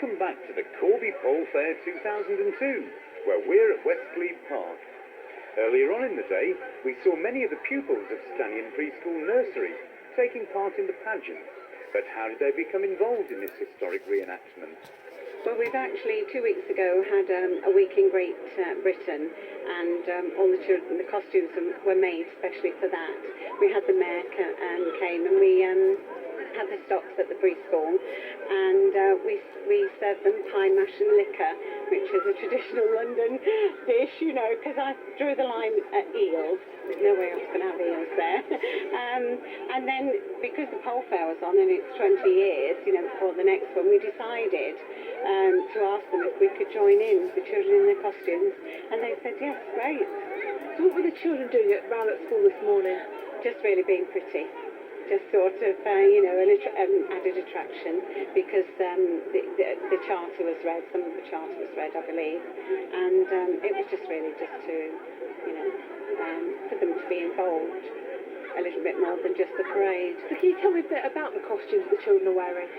Welcome back to the Corby Pole Fair 2002, where we're at Westglebe Park. Earlier on in the day, we saw many of the pupils of Stanion Preschool Nursery taking part in the pageant. But how did they become involved in this historic reenactment? Well, we've actually 2 weeks ago had a week in Great Britain, and all the children, the costumes were made especially for that. We had the mayor came, and we had the stocks at the preschool, and we served them pie, mash and liquor, which is a traditional London dish, you know, because I drew the line at eels. There's no way I was going to have eels there. And then, because the pole fair was on and it's 20 years, you know, before the next one, we decided to ask them if we could join in, the children in their costumes, and they said yes, great. So what were the children doing around at school this morning? Just really being pretty. Just sort of, you know, an added attraction, because the charter was read, some of the charter was read, I believe, and it was just really just to, you know, for them to be involved a little bit more than just the parade. So can you tell me a bit about the costumes the children are wearing?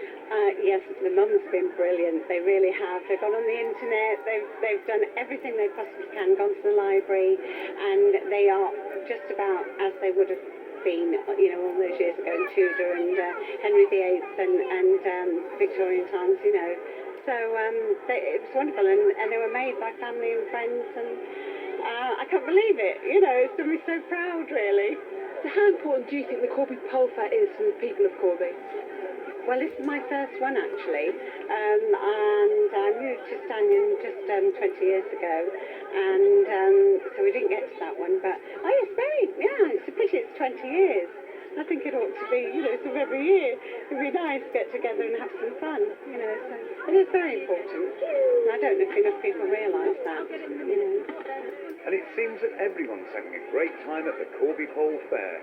Yes, the mums have been brilliant, they really have. They've gone on the internet, they've done everything they possibly can, gone to the library, and they are just about as they would have been, you know, all those years ago in Tudor and Henry VIII and Victorian times, you know. So it was wonderful, and they were made by family and friends, and I can't believe it, you know, it's done me so proud, really. So how important do you think the Corby Pole Fair is to the people of Corby? Well, this is my first one, actually, and I moved to Stanion just 20 years ago, and so we didn't get to that one, but it's a pity it's 20 years. I think it ought to be, you know, sort of every year. It'd be nice to get together and have some fun, you know, so, and it's very important. And I don't know if enough people realise that, you know. And it seems that everyone's having a great time at the Corby Pole Fair.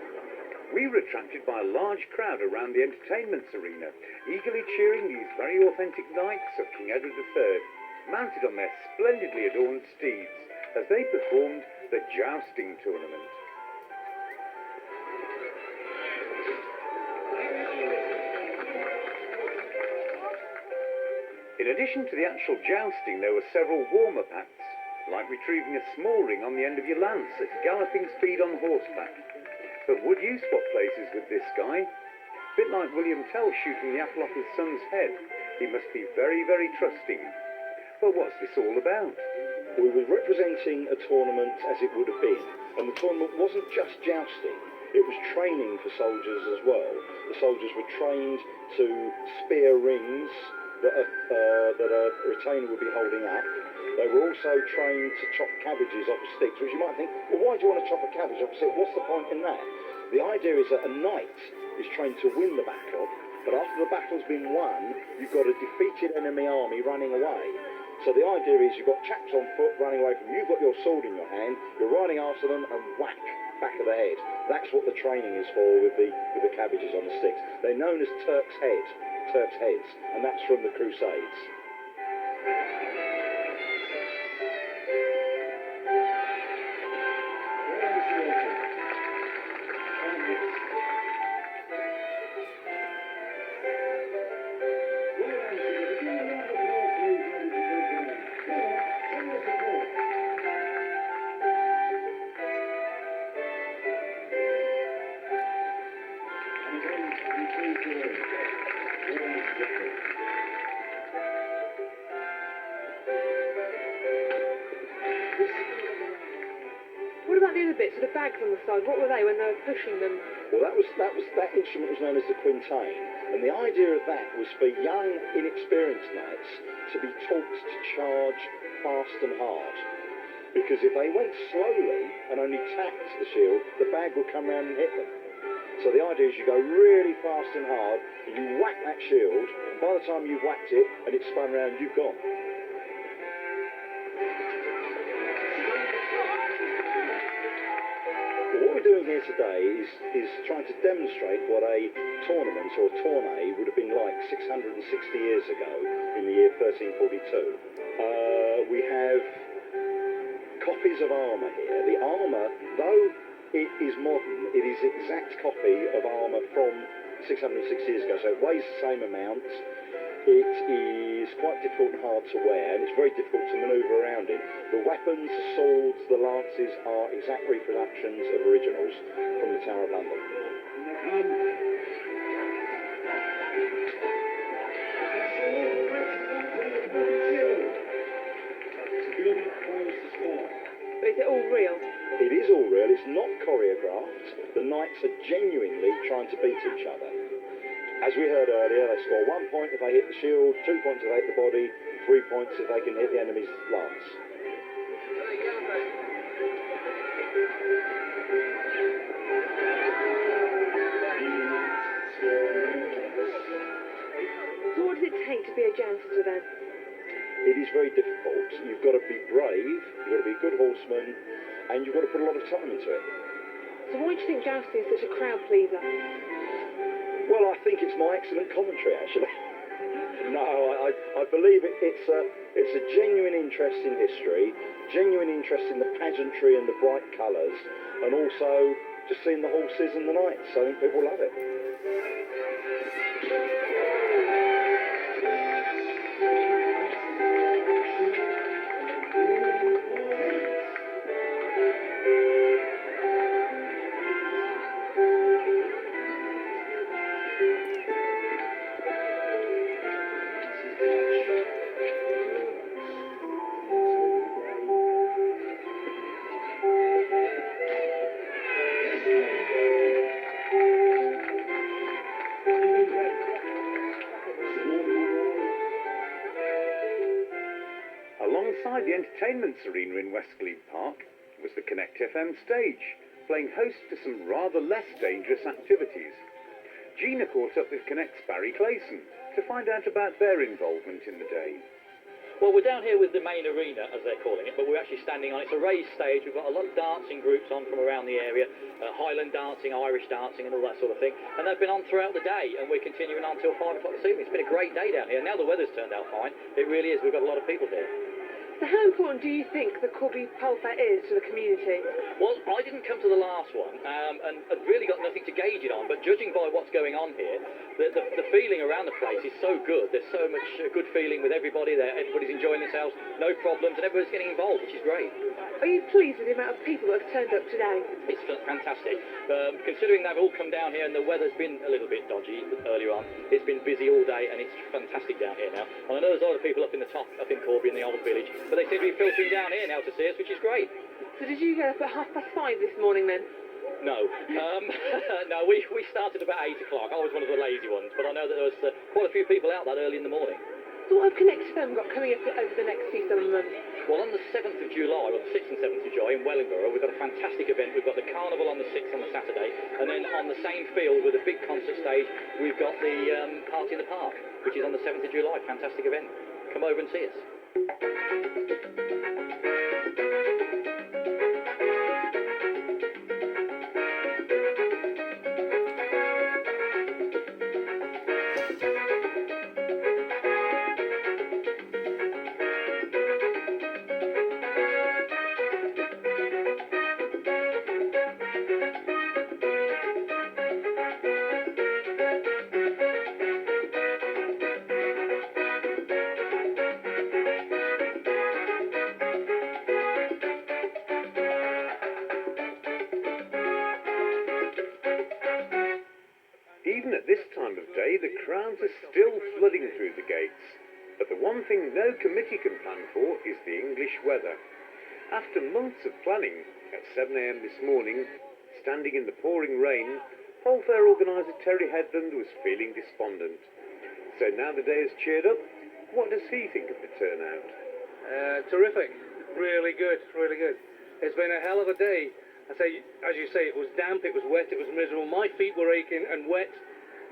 We were attracted by a large crowd around the entertainments arena, eagerly cheering these very authentic knights of King Edward III, mounted on their splendidly adorned steeds, as they performed the jousting tournament. In addition to the actual jousting, there were several warm-up acts, like retrieving a small ring on the end of your lance at galloping speed on horseback. But would you swap places with this guy? A bit like William Tell shooting the apple off his son's head. He must be very, very trusting. But what's this all about? We were representing a tournament as it would have been. And the tournament wasn't just jousting, it was training for soldiers as well. The soldiers were trained to spear rings that a retainer would be holding up. They were also trained to chop cabbages off of sticks, which you might think, well, why do you want to chop a cabbage off a stick? What's the point in that? The idea is that a knight is trained to win the battle, but after the battle's been won, you've got a defeated enemy army running away. So the idea is you've got chaps on foot running away from you, you've got your sword in your hand, you're riding after them, and whack, back of the head. That's what the training is for with the cabbages on the sticks. They're known as Turk's heads, and that's from the Crusades. What about the other bits, the bags on the side? What were they when they were pushing them? Well, that instrument was known as the quintain, and the idea of that was for young, inexperienced knights to be taught to charge fast and hard. Because if they went slowly and only tapped the shield, the bag would come round and hit them. So the idea is you go really fast and hard, and you whack that shield, and by the time you've whacked it and it's spun round, you've gone. What we're doing here today is trying to demonstrate what a tournament or tournay would have been like 660 years ago in the year 1342. We have copies of armour here. The armour, though it is modern, it is exact copy of armour from 606 years ago, so it weighs the same amount. It is quite difficult and hard to wear, and it's very difficult to manoeuvre around in. The weapons, the swords, the lances are exact reproductions of originals from the Tower of London. But is it all real? It is all real, it's not choreographed. The knights are genuinely trying to beat each other. As we heard earlier, they score 1 point if they hit the shield, 2 points if they hit the body, 3 points if they can hit the enemy's lance. So what does it take to be a jouster then? It is very difficult. You've got to be brave, you've got to be a good horseman, and you've got to put a lot of time into it. So why do you think jousting is such a crowd pleaser? Well, I think it's my excellent commentary, actually. No, I believe it's a genuine interest in history, genuine interest in the pageantry and the bright colours, and also just seeing the horses and the knights. I think people love it. Alongside the entertainment arena in Westglebe Park was the Connect FM stage, playing host to some rather less dangerous activities. Gina caught up with Connect's Barry Clayson to find out about their involvement in the day. Well, we're down here with the main arena, as they're calling it, but we're actually standing on, it's a raised stage. We've got a lot of dancing groups on from around the area, Highland dancing, Irish dancing and all that sort of thing. And they've been on throughout the day, and we're continuing on till 5 o'clock this evening. It's been a great day down here. Now the weather's turned out fine. It really is. We've got a lot of people here. So how important do you think the Corby Pole Fair is to the community? Well, I didn't come to the last one, and I've really got nothing to gauge it on, but judging by what's going on here, the feeling around the place is so good. There's so much good feeling with everybody there. Everybody's enjoying themselves, no problems, and everybody's getting involved, which is great. Are you pleased with the amount of people that have turned up today? It's fantastic. Considering they've all come down here and the weather's been a little bit dodgy earlier on, it's been busy all day and it's fantastic down here now. And I know there's a lot of people up in the top, up in Corby in the old village, but they seem to be filtering down here now to see us, which is great. So did you get up at 5:30 this morning then? No. No, we started about 8 o'clock. I was one of the lazy ones, but I know that there was quite a few people out that early in the morning. So what have Connect FM got coming up over the next few summer months? Well, on the 7th of July, or the 6th and 7th of July in Wellingborough, we've got a fantastic event. We've got the carnival on the 6th on the Saturday, and then on the same field with a big concert stage, we've got the Party in the Park, which is on the 7th of July. Fantastic event. Come over and see us. Even at this time of day, the crowds are still flooding through the gates. But the one thing no committee can plan for is the English weather. After months of planning, at 7 a.m. this morning, standing in the pouring rain, Pole Fair organiser Terry Headland was feeling despondent. So now the day has cheered up, what does he think of the turnout? Terrific. Really good, really good. It's been a hell of a day. I say, as you say, it was damp, it was wet, it was miserable. My feet were aching and wet.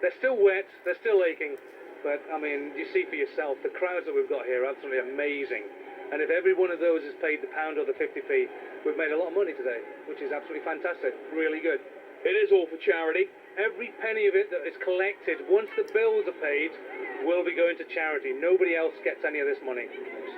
They're still wet, they're still aching. But, I mean, you see for yourself, the crowds that we've got here are absolutely amazing. And if every one of those has paid the pound or the 50p, we've made a lot of money today, which is absolutely fantastic. Really good. It is all for charity. Every penny of it that is collected, once the bills are paid, will be going to charity. Nobody else gets any of this money.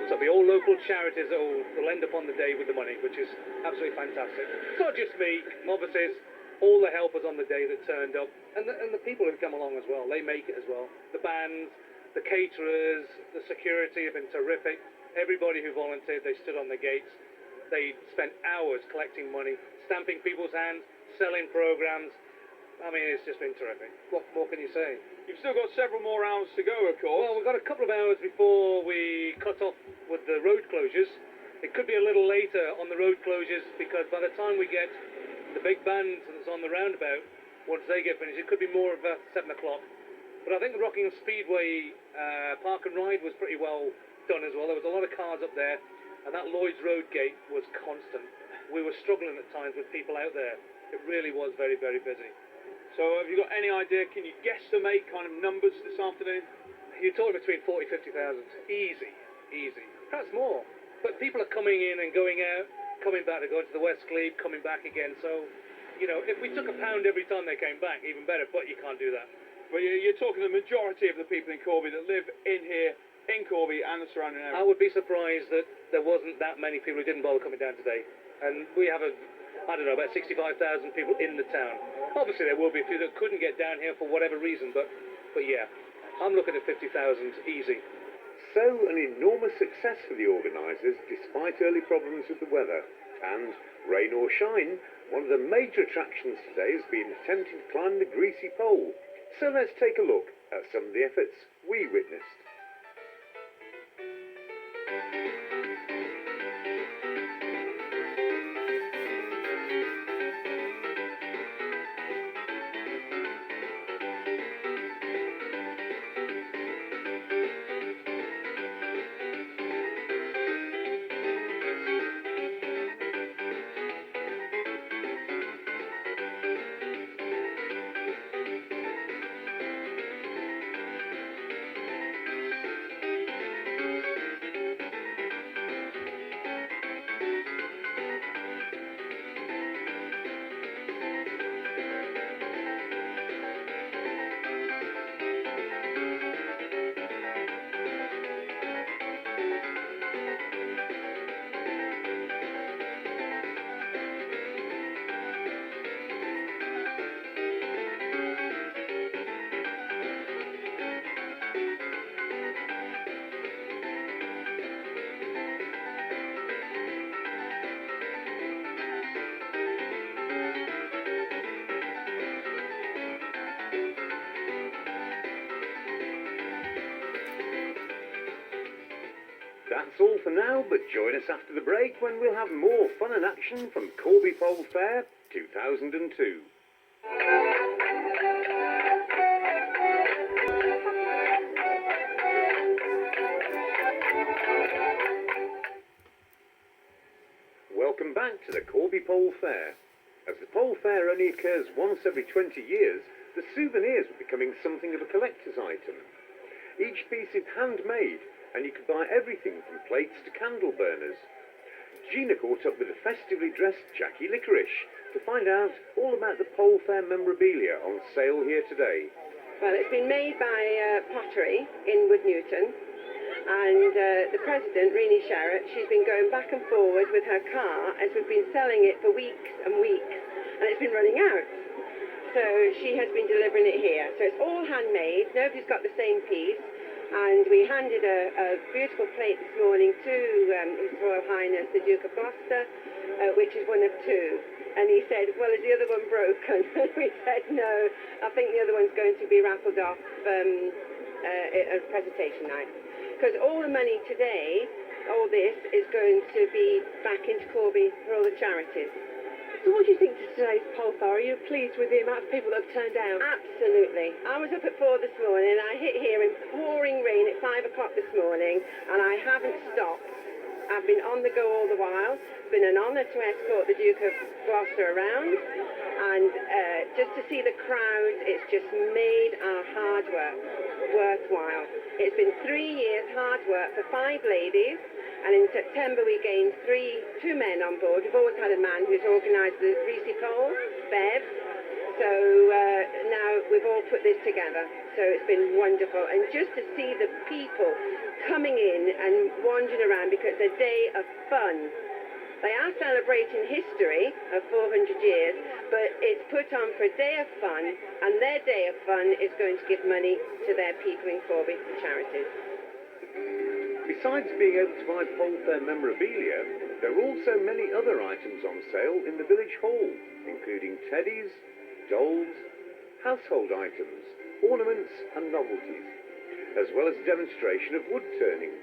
So it'll be all local charities that will end up on the day with the money, which is absolutely fantastic. It's not just me, obviously, all the helpers on the day that turned up, and the people who come along as well. They make it as well. The bands, the caterers, the security have been terrific. Everybody who volunteered, they stood on the gates. They spent hours collecting money, stamping people's hands, selling programs. I mean, it's just been terrific. What more can you say? You've still got several more hours to go, of course. Well, we've got a couple of hours before we cut off with the road closures. It could be a little later on the road closures because by the time we get the big band that's on the roundabout, once they get finished, it could be more of 7 o'clock. But I think the Rockingham Speedway park and ride was pretty well done as well. There was a lot of cars up there, and that Lloyd's Road gate was constant. We were struggling at times with people out there. It really was very, very busy. So have you got any idea, can you guesstimate kind of numbers this afternoon? You're talking between 40,000 and 50,000. Easy, easy. Perhaps more. But people are coming in and going out, coming back. They're going to the West Glebe, coming back again. So, you know, if we took £1 every time they came back, even better. But you can't do that. Well, you're talking the majority of the people in Corby that live in here, in Corby and the surrounding area. I would be surprised that there wasn't that many people who didn't bother coming down today. And we have about 65,000 people in the town. Obviously, there will be a few that couldn't get down here for whatever reason. But yeah, I'm looking at 50,000 easy. So, an enormous success for the organisers, despite early problems with the weather. And, rain or shine, one of the major attractions today has been attempting to climb the greasy pole. So let's take a look at some of the efforts we witnessed. That's all for now, but join us after the break when we'll have more fun and action from Corby Pole Fair 2002. Welcome back to the Corby Pole Fair. As the Pole Fair only occurs once every 20 years, the souvenirs are becoming something of a collector's item. Each piece is handmade, and you can buy everything from plates to candle burners. Gina caught up with a festively dressed Jackie Licorice to find out all about the Pole Fair memorabilia on sale here today. Well, it's been made by Pottery in Woodnewton, and the president, Rini Sherratt, she's been going back and forward with her car as we've been selling it for weeks and weeks, and it's been running out. So she has been delivering it here. So it's all handmade, nobody's got the same piece. And we handed a beautiful plate this morning to His Royal Highness the Duke of Gloucester, which is one of two. And he said, well, is the other one broken? And we said, no, I think the other one's going to be raffled off at presentation night. Because all the money today, all this, is going to be back into Corby for all the charities. So what do you think to today's Pole Fair? Are you pleased with the amount of people that have turned out? Absolutely. I was up at 4 this morning and I hit here in pouring rain at 5 o'clock this morning and I haven't stopped. I've been on the go all the while. It's been an honour to escort the Duke of Gloucester around and just to see the crowd, it's just made our hard work worthwhile. It's been 3 years hard work for 5 ladies. And in September we gained 2 men on board. We've always had a man who's organised the greasy pole, Bev. So now we've all put this together. So it's been wonderful. And just to see the people coming in and wandering around because it's a day of fun. They are celebrating history of 400 years, but it's put on for a day of fun, and their day of fun is going to give money to their people in Corby for charities. Besides being able to buy Pole Fair memorabilia, there are also many other items on sale in the village hall, including teddies, dolls, household items, ornaments and novelties, as well as a demonstration of wood turning.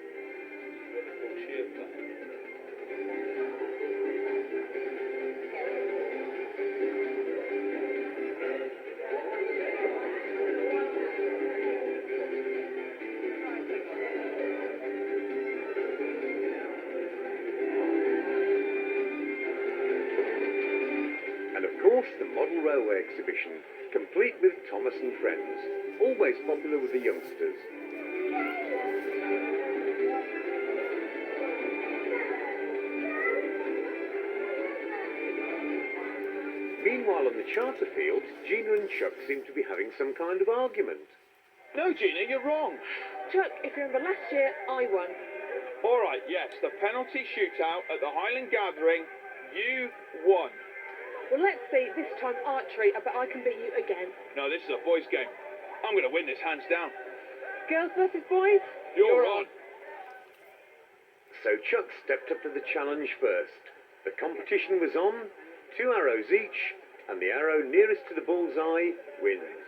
And of course, the model railway exhibition, complete with Thomas and Friends, always popular with the youngsters. Meanwhile, on the charter field, Gina and Chuck seem to be having some kind of argument. No, Gina, you're wrong. Chuck, if you remember last year, I won. All right, yes, the penalty shootout at the Highland Gathering, you won. Well, let's see, this time archery, I bet I can beat you again. No, this is a boys' game. I'm going to win this hands down. Girls versus boys? You're on. So Chuck stepped up to the challenge first. The competition was on, 2 arrows each, and the arrow nearest to the bullseye wins.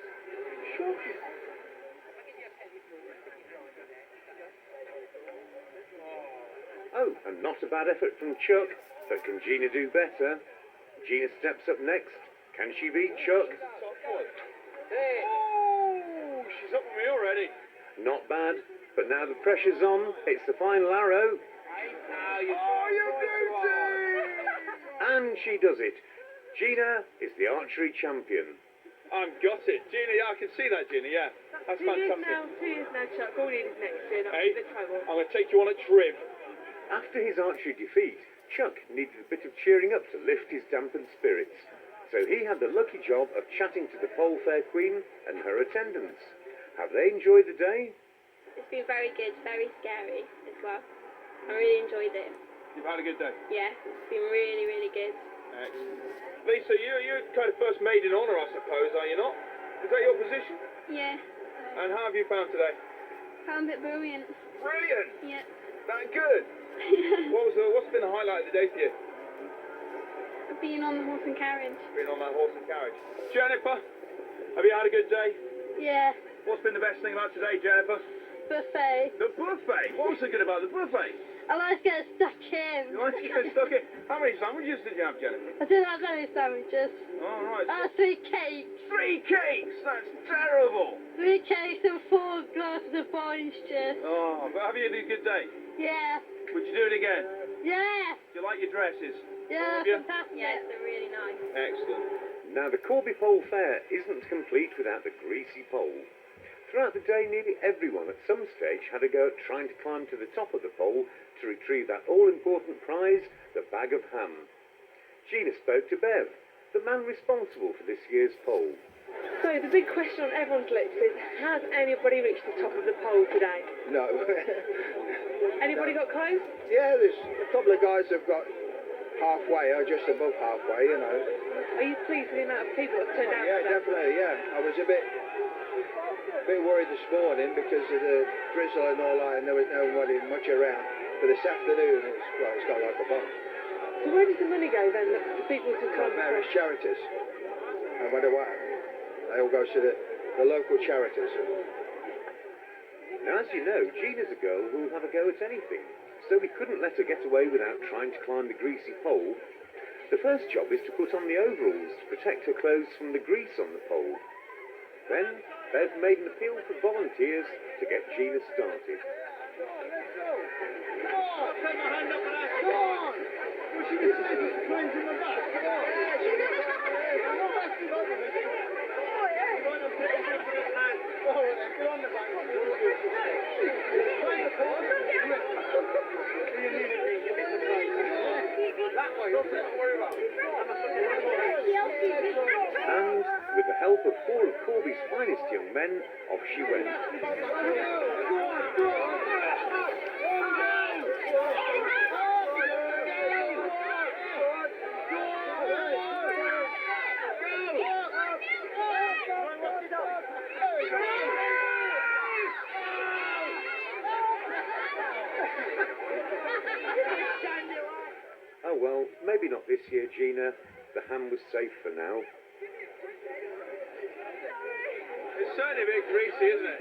Oh, and not a bad effort from Chuck, but can Gina do better? Gina steps up next. Can she beat Chuck? Oh, she's up with me already. Not bad, but now the pressure's on. It's the final arrow. And she does it. Gina is the archery champion. I'm gutted. Gina, yeah, I can see that, Gina, yeah. That's 2 years fantastic. now, 2 years now, Chuck. All we need is next year, not Hey, the trouble. I'm going to take you on a trip. After his archery defeat, Chuck needed a bit of cheering up to lift his dampened spirits. So he had the lucky job of chatting to the Pole Fair Queen and her attendants. Have they enjoyed the day? It's been very good, very scary as well. I really enjoyed it. You've had a good day. Yeah, it's been really, really good. Excellent. Lisa, you're kind of first maid in honour, I suppose, are you not? Is that your position? Yeah, And how have you found today? found it brilliant. Brilliant! Yeah. That good! What's been the highlight of the day for you? Being on the horse and carriage. Being on that horse and carriage. Jennifer, have you had a good day? Yeah, What's been the best thing about today, Jennifer? buffet. The buffet! What was so good about the buffet? I like to get stuck in. You like to get stuck in? How many sandwiches did you have, Jennifer? I didn't have any sandwiches. All right. 3 cakes. 3 cakes! That's terrible! 3 cakes and 4 glasses of orange juice. Oh, but have you had a good day? Yeah. Would you do it again? Yeah. Do you like your dresses? Yeah, Yeah. fantastic. Yeah, they're really nice. Excellent. Now, the Corby Pole Fair isn't complete without the greasy pole. Throughout the day, nearly everyone at some stage had a go at trying to climb to the top of the pole to retrieve that all-important prize, the bag of ham. Gina spoke to Bev, the man responsible for this year's pole. So the big question on everyone's lips is, has anybody reached the top of the pole today? No. Anybody got close? Yeah, there's a couple of guys that have got halfway, or just above halfway, you know. Are you pleased with the amount of people that turned out? Yeah, today? definitely, yeah. I was a bit worried this morning because of the drizzle and all that, and there was nobody much around. But this afternoon, it's got like a bomb. So where does the money go then, for people to come? Various charities, no matter what. They all go to the local charities. Now, as you know, Gina's a girl who'll have a go at anything, so we couldn't let her get away without trying to climb the greasy pole. The first job is to put on the overalls to protect her clothes from the grease on the pole. Then, Bev made an appeal for volunteers to get Gina started. And, with the help of 4 of Corby's finest young men, off she went. here, Gina. The ham was safe for now. It's certainly a bit greasy, isn't it?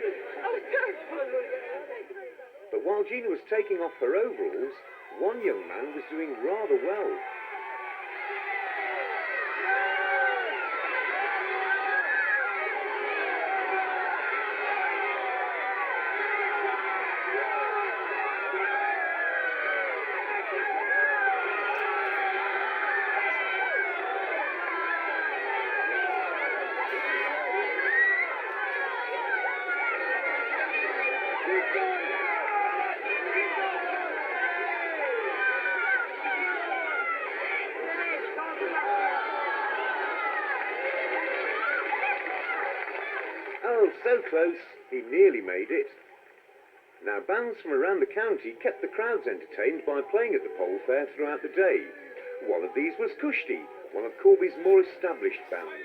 But while Gina was taking off her overalls, one young man was doing rather well. Oh, so close. He nearly made it. Now, bands from around the county kept the crowds entertained by playing at the Pole Fair throughout the day. One of these was Kushti, one of Corby's more established bands.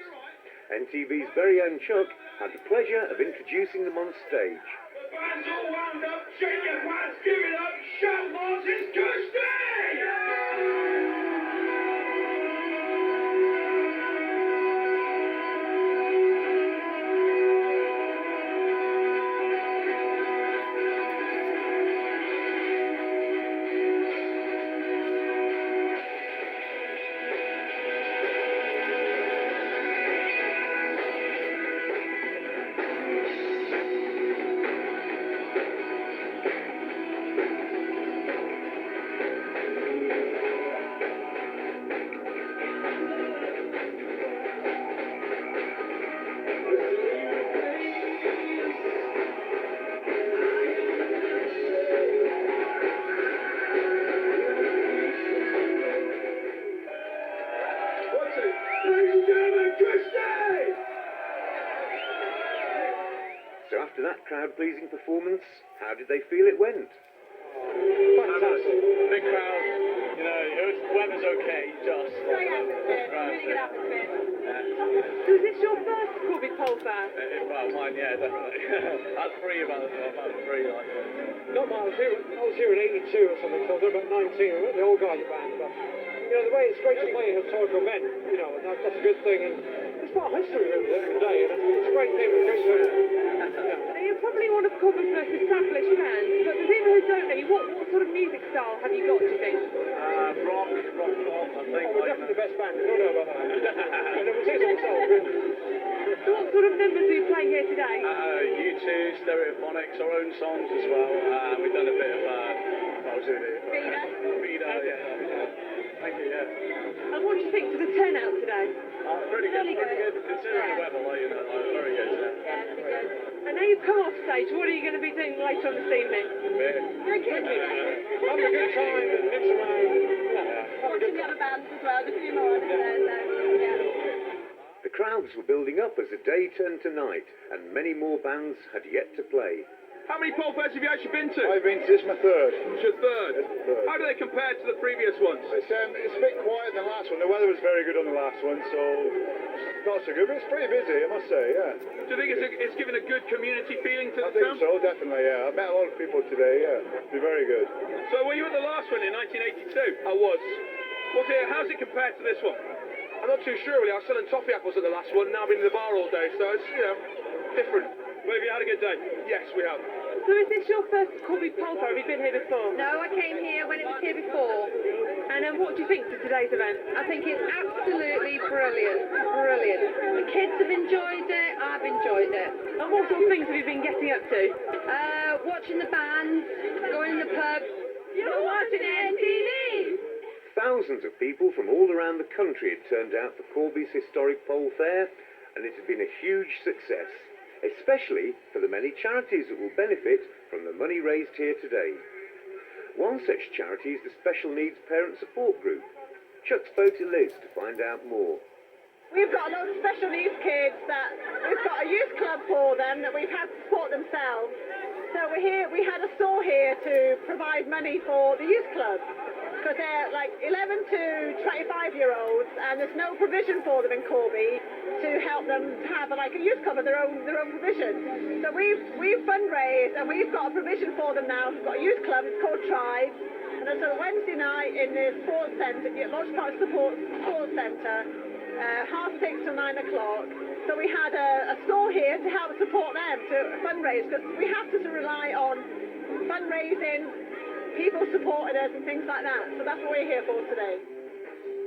NTV's very own Chuck had the pleasure of introducing them on stage. The band's all wound up, shake your hands, give it up, shout Mars, it's Kushti! So after that crowd-pleasing performance, how did they feel it went? Fantastic. Big crowd, you know, the weather's okay, just. Great atmosphere, really good atmosphere. Yeah. So is this your first Corby Pole Fair? Well, mine, yeah, definitely. That's three about it, about three, like that. Not mine, I was here in 82 or something, so I was there about 19, we were the old guys band, but, you know, the way it's great to play a historical event, you know, and that's a good thing, and it's part of history at the end of the day, and it's a great thing, it's a great thing. Now, you're probably one of Corby's most established bands, but for people who don't know you, what sort of music style have you got, do you think? Rock pop, I think. Oh, we're definitely the best band, no doubt about that. I never say so myself, really. So what sort of numbers are you playing here today? U2, Stereophonics, our own songs as well. We've done a bit of, what was it? Vida, yeah. Thank you, yeah. And what do you think to the turnout today? Pretty good. Considering the weather, like, you know, like, very good, yeah. And now you've come off stage, what are you going to be doing later on this evening? Beer. Drinking. Having a good time and mix around. Watching the other bands as well, there's a few more there, so, yeah. The crowds were building up as the day turned to night, and many more bands had yet to play. How many pole fairs have you actually been to? I've been to this my third. It's your third. How do they compare to the previous ones? It's a bit quiet than the last one. The weather was very good on the last one, so not so good, but it's pretty busy, I must say, yeah. Do you think it's given a good community feeling to I the think town? so, definitely, yeah. I met a lot of people today, yeah. It's been very good. So were you at the last one in 1982? I was. How's it compared to this one? I'm not too sure, really. I was selling toffee apples at the last one, now I've been in the bar all day, so it's, you know, different. But have you had a good day? Yes, we have. So is this your first Corby Pole Fair? Have you been here before? No, I came here when it was here before. And what do you think to today's event? I think it's absolutely brilliant. Brilliant. The kids have enjoyed it, I've enjoyed it. And what sort of things have you been getting up to? Watching the bands, going in the pub. You're watching NTV! Thousands of people from all around the country had turned out for Corby's historic Pole Fair, and it had been a huge success, especially for the many charities that will benefit from the money raised here today. One such charity is the Special Needs Parent Support Group. Chuck spoke to Liz to find out more. We've got a lot of special needs kids that we've got a youth club for them that we've had to support themselves. So we're here, we had a store here to provide money for the youth club because they're like 11 to 25-year-olds and there's no provision for them in Corby to help them have like a youth club of their own provision. So we've fundraised and we've got a provision for them now. We've got a youth club, it's called Tribe, And it's a Wednesday night in the sports centre, Lodge Park Sports Centre, 6:30 till 9 o'clock. So we had a store here to help support them to fundraise, because we have to rely on fundraising, people supporting us and things like that. So that's what we're here for today.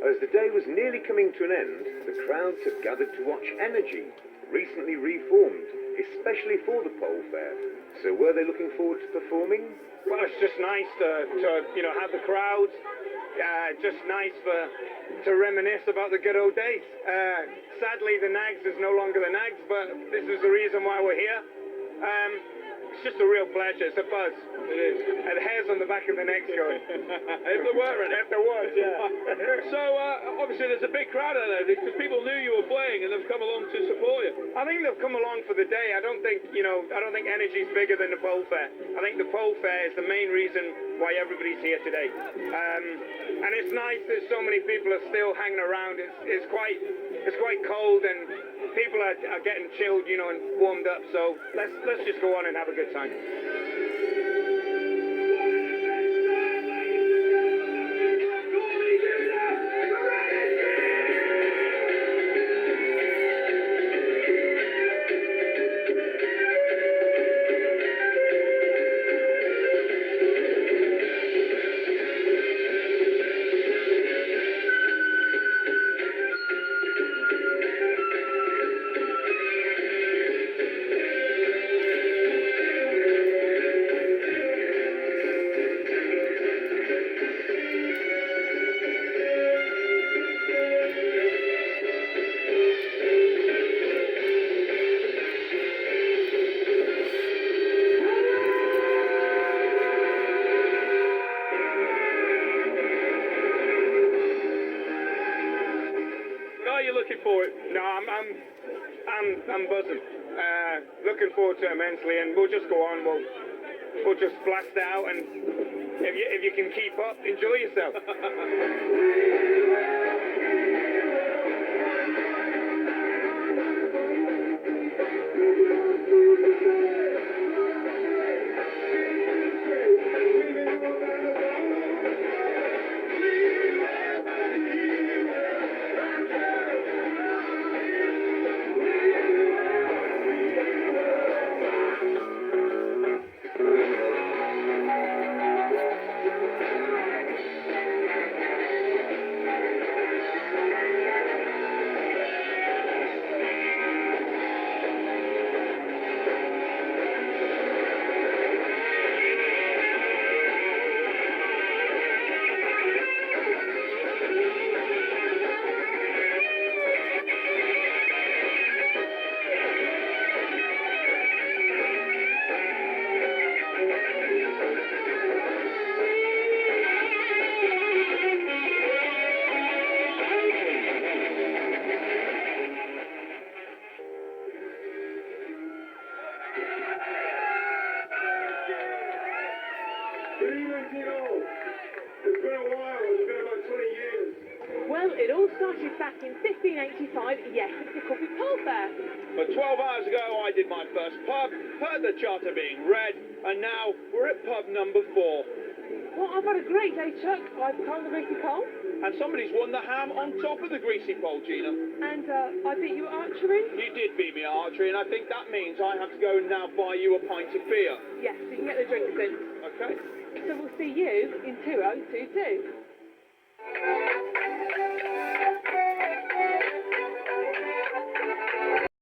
As the day was nearly coming to an end, the crowds had gathered to watch Energy, recently reformed, especially for the Pole Fair. So were they looking forward to performing? Well, it's just nice to have the crowds. Just nice to reminisce about the good old days. Sadly, the Nags is no longer the Nags, but this is the reason why we're here. It's just a real pleasure. It's a buzz. It is. And hairs on the back of the neck going. If there weren't. If there was, yeah. So, obviously there's a big crowd out there because people knew you were playing and they've come along to support you. I think they've come along for the day. I don't think Energy's bigger than the Pole Fair. I think the Pole Fair is the main reason why everybody's here today. And it's nice that so many people are still hanging around. It's quite cold and people are getting chilled, and warmed up. So let's just go on and have a good time. Looking for it? No, I'm buzzing. Looking forward to it immensely, and we'll just go on. We'll just blast out, and if you can keep up, enjoy yourself. It's been a while, it's been about 20 years. Well, it all started back in 1585, yes, it's the Corby Pole Fair. But 12 hours ago, I did my first pub, heard the charter being read, and now we're at pub number 4. Well, I've had a great day, Chuck. I've climbed the greasy pole. And somebody's won the ham on top of the greasy pole, Gina. And I beat you at archery. You did beat me at archery, and I think that means I have to go and now buy you a pint of beer. Yes, you can get the drinks in. Okay. So we'll see you in 2022.